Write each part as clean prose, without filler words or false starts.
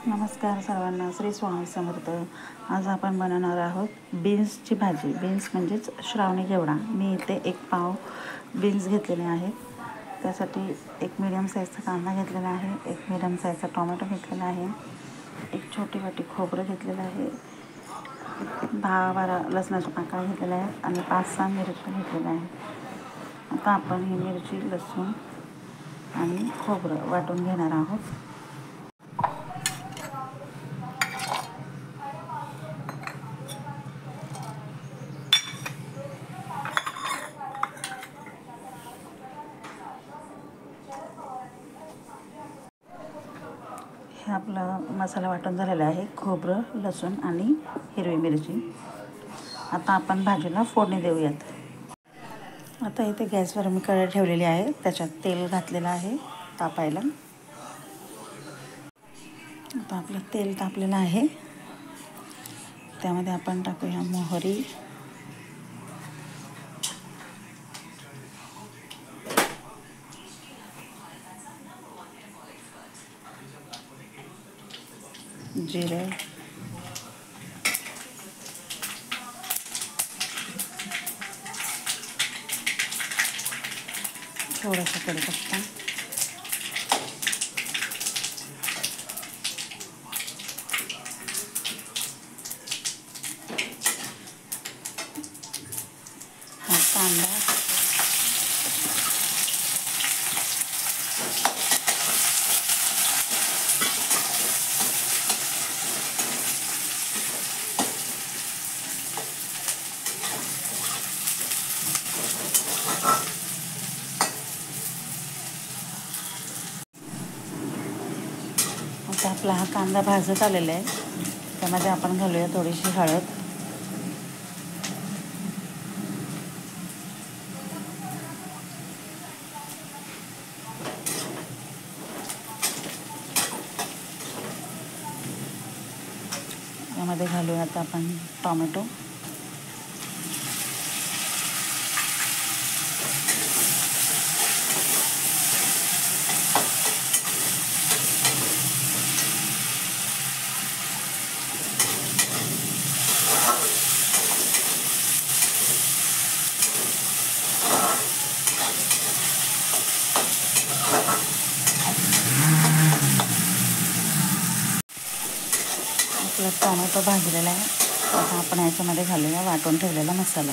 नमस्कार सर्वांना, श्री स्वामी समर्थ. आज आपण बनवणार आहोत बीन्सची भाजी. बीन्स म्हणजेच श्रावणी घेवडा. मी इथे 1 पाव बीन्स घेतलेले आहेत. त्यासाठी एक मीडियम साईजचा कांदा घेतलेला आहे, एक मीडियम साईजचा टोमॅटो घेतलेला आहे, एक छोटी वाटी खोबरं घेतलेलं आहे, 10-12 लसणाच्या पाकळ्या घेतलेल्या आहेत आणि 5-6 मिरच्या घेतलेल्या आहेत. आता आपण ही मिरची, लसूण आणि खोबरं वाटून घेणार आहोत. हे आपला मसाला वाटून झालेला आहे, खोबरं, लसूण आणि हिरवी मिरची. आता आपण भाजीला फोडणी देऊयात. आता इथे गॅसवर मी कढई ठेवलेली आहे, त्याच्यात तेल घातलेलं आहे तापायला. आता आपलं तेल तापलेलं आहे, त्यामध्ये आपण टाकूया मोहरी, जिरं, थोडासा कढीपत्ता, कांदा, आता आपला हा कांदा भाजत आलेला आहे, त्यामध्ये आपण घालूया थोडीशी हळद, यामध्ये घालूया आता आपण टोमॅटो, आपला टोमॅटो भाजलेला आहे. आता आपण याच्यामध्ये घालूया वाटून ठेवलेला मसाला.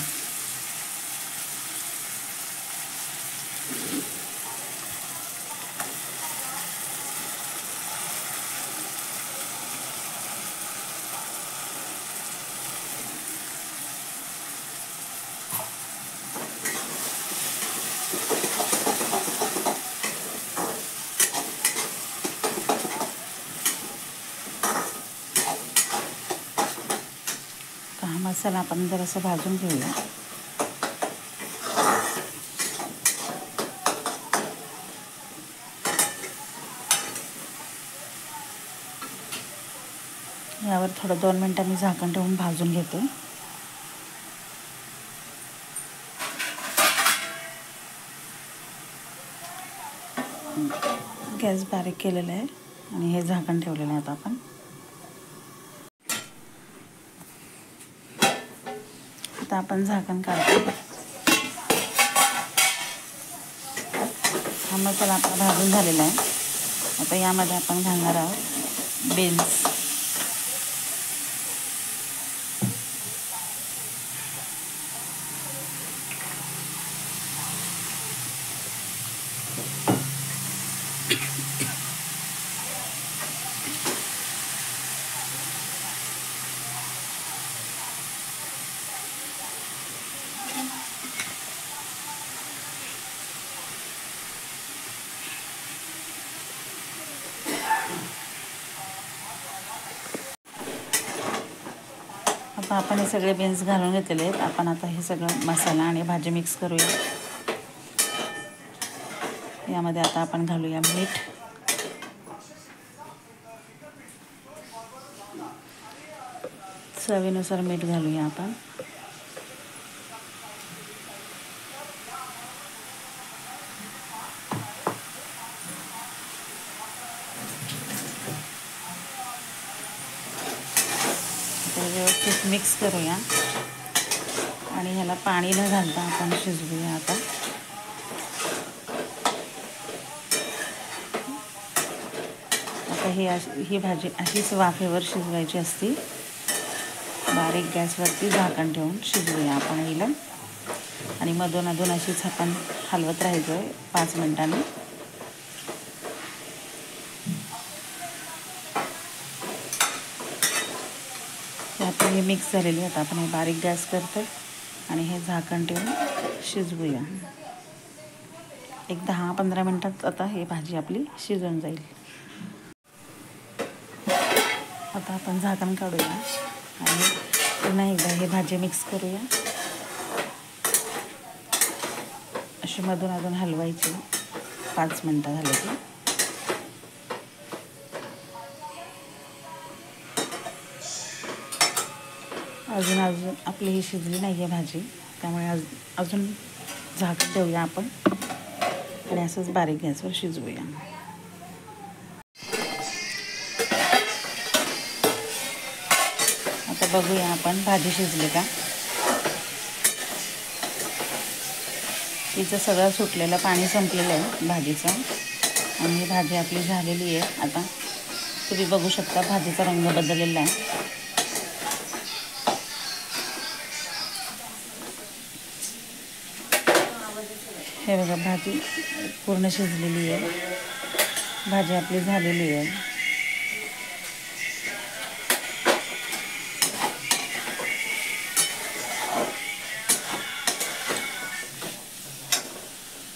हा मसाला आपण जरासं भाजून घेऊया. यावर थोडं 2 मिनिटं मी झाकण ठेवून भाजून घेते. गॅस बारीक केलेला आहे आणि हे झाकण ठेवलेलं आहे. आता आपण झाकण काढतो. हा मसाला आपला भाजून झालेला आहे. आता यामध्ये आपण घालणार आहोत बीन्स. आता आपण हे सगळे बीन्स घालून घेतलेले आहेत. आपण आता हे सगळं मसाला आणि भाजी मिक्स करूया. यामध्ये आता आपण घालूया मीठ, चवीनुसार मीठ घालूया आपण. मिक्स करूया आणि ह्याला पाणी न घालता आपण शिजवूया आता. आता ही भाजी अशीच वाफेवर शिजवायची असती. बारीक गॅसवरती झाकण ठेवून शिजवूया आपण हिला आणि मधून अधून अशीच आपण हलवत राहायचं आहे 5 मिनिटांनी. आता हे मिक्स झालेली आता आपण हे बारीक गॅस करतो आणि हे झाकण ठेवून शिजवूया. एक 10-15 मिनिटात आता ही भाजी आपली शिजून जाईल. आता आपण झाकण काढूया आणि पुन्हा एकदा हे भाजी मिक्स करूया. अशी मधून अधून हलवायची 5 मिनिटं झाले की. अजून आपली ही शिजली नाही आहे भाजी, त्यामुळे अजून झाकण ठेवूया आपण आणि असंच बारीक गॅसवर शिजवूया. आता बघूया आपण भाजी शिजली का. तिचं सगळं सुटलेलं पाणी संपलेलं आहे भाजीचं आणि ही भाजी आपली झालेली आहे. आता तुम्ही बघू शकता भाजीचा रंग बदललेला आहे. हे बघा भाजी पूर्ण शिजलेली आहे. भाजी आपली झालेली आहे.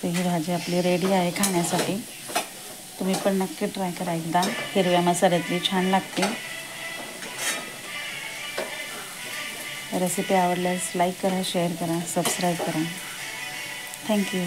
तर ही भाजी आपली रेडी आहे खाण्यासाठी. तुम्ही पण नक्की ट्राय करा एकदा. हिरव्या मसाल्यातली छान लागते. रेसिपी आवडल्यास लाईक करा, शेअर करा, सबस्क्राईब करा. थँक्यू.